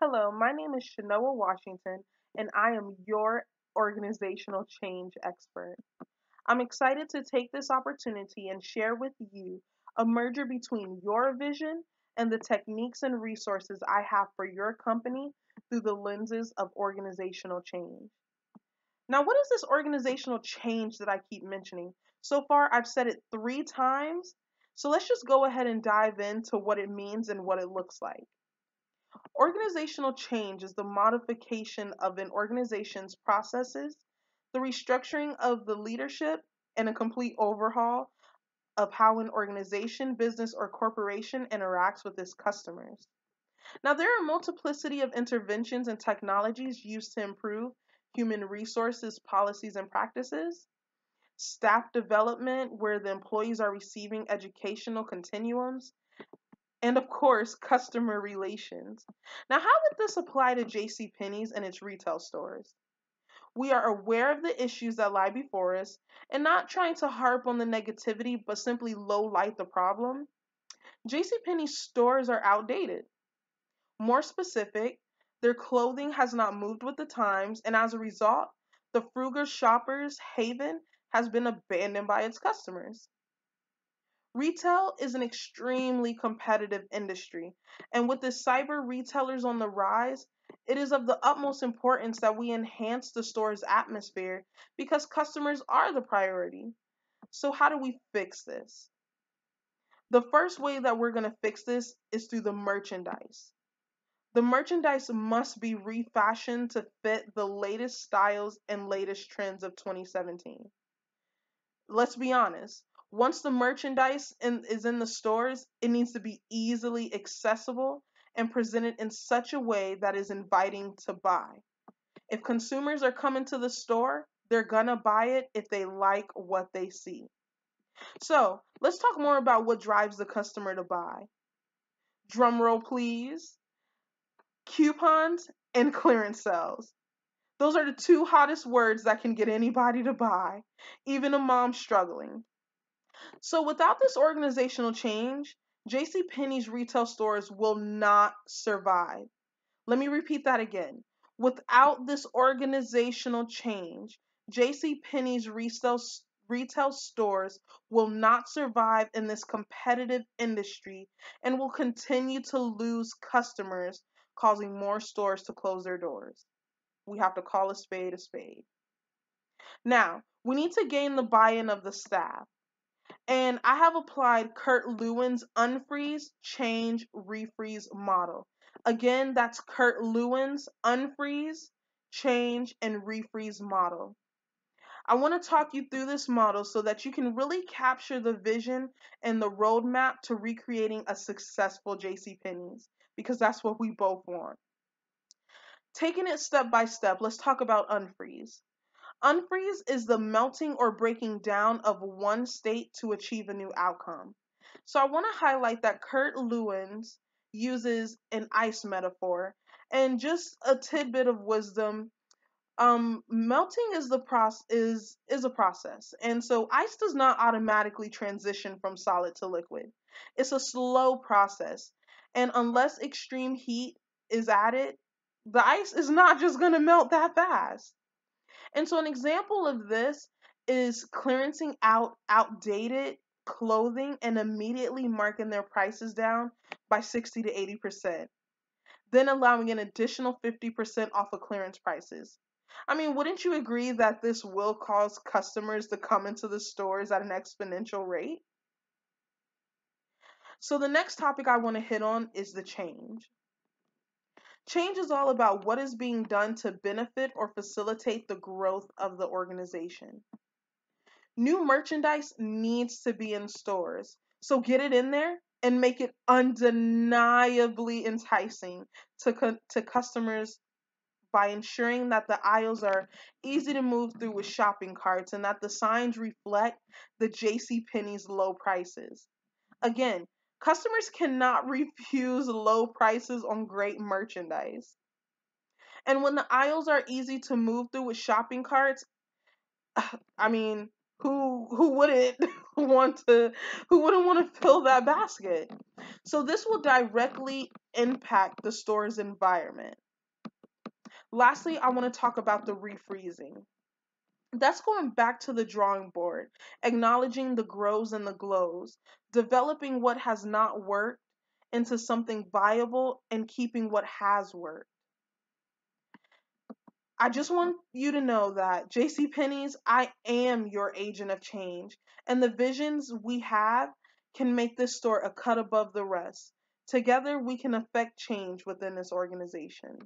Hello, my name is Shanoah Washington, and I am your organizational change expert. I'm excited to take this opportunity and share with you a merger between your vision and the techniques and resources I have for your company through the lenses of organizational change. Now, what is this organizational change that I keep mentioning? So far, I've said it 3 times, so let's just go ahead and dive into what it means and what it looks like. Organizational change is the modification of an organization's processes, the restructuring of the leadership, and a complete overhaul of how an organization, business, or corporation interacts with its customers. Now, there are a multiplicity of interventions and technologies used to improve human resources, policies, and practices. Staff development, where the employees are receiving educational continuums, and of course, customer relations. Now, how would this apply to JCPenney's and its retail stores? We are aware of the issues that lie before us and not trying to harp on the negativity, but simply low light the problem. JCPenney's stores are outdated. More specific, their clothing has not moved with the times, and as a result, the frugal shopper's haven has been abandoned by its customers. Retail is an extremely competitive industry, and with the cyber retailers on the rise, it is of the utmost importance that we enhance the store's atmosphere because customers are the priority. So, how do we fix this? The first way that we're going to fix this is through the merchandise. The merchandise must be refashioned to fit the latest styles and latest trends of 2017. Let's be honest. Once the is in the stores, it needs to be easily accessible and presented in such a way that is inviting to buy. If consumers are coming to the store, they're gonna buy it if they like what they see. So let's talk more about what drives the customer to buy. Drum roll, please. Coupons and clearance sales. Those are the two hottest words that can get anybody to buy, even a mom struggling. So without this organizational change, JCPenney's retail stores will not survive. Let me repeat that again. Without this organizational change, JCPenney's retail stores will not survive in this competitive industry and will continue to lose customers, causing more stores to close their doors. We have to call a spade a spade. Now, we need to gain the buy-in of the staff. And I have applied Kurt Lewin's unfreeze, change, refreeze model. Again, that's Kurt Lewin's unfreeze, change, and refreeze model. I want to talk you through this model so that you can really capture the vision and the roadmap to recreating a successful JCPenney's because that's what we both want. Taking it step by step, let's talk about unfreeze. Unfreeze is the melting or breaking down of one state to achieve a new outcome. So I want to highlight that Kurt Lewins uses an ice metaphor and just a tidbit of wisdom. Melting is a process, and so ice does not automatically transition from solid to liquid. It's a slow process, and unless extreme heat is added, the ice is not just going to melt that fast. And so an example of this is clearancing out outdated clothing and immediately marking their prices down by 60 to 80%, then allowing an additional 50% off of clearance prices. I mean, wouldn't you agree that this will cause customers to come into the stores at an exponential rate? So the next topic I want to hit on is the change. Change is all about what is being done to benefit or facilitate the growth of the organization. New merchandise needs to be in stores. So get it in there and make it undeniably enticing to customers by ensuring that the aisles are easy to move through with shopping carts and that the signs reflect the JCPenney's low prices. Again, customers cannot refuse low prices on great merchandise. And when the aisles are easy to move through with shopping carts, I mean, who wouldn't who wouldn't want to fill that basket? So this will directly impact the store's environment. Lastly, I want to talk about the refreezing. That's going back to the drawing board, acknowledging the grows and the glows, developing what has not worked into something viable, and keeping what has worked. I just want you to know that JC Penney's, I am your agent of change, and the visions we have can make this store a cut above the rest. Together, we can affect change within this organization.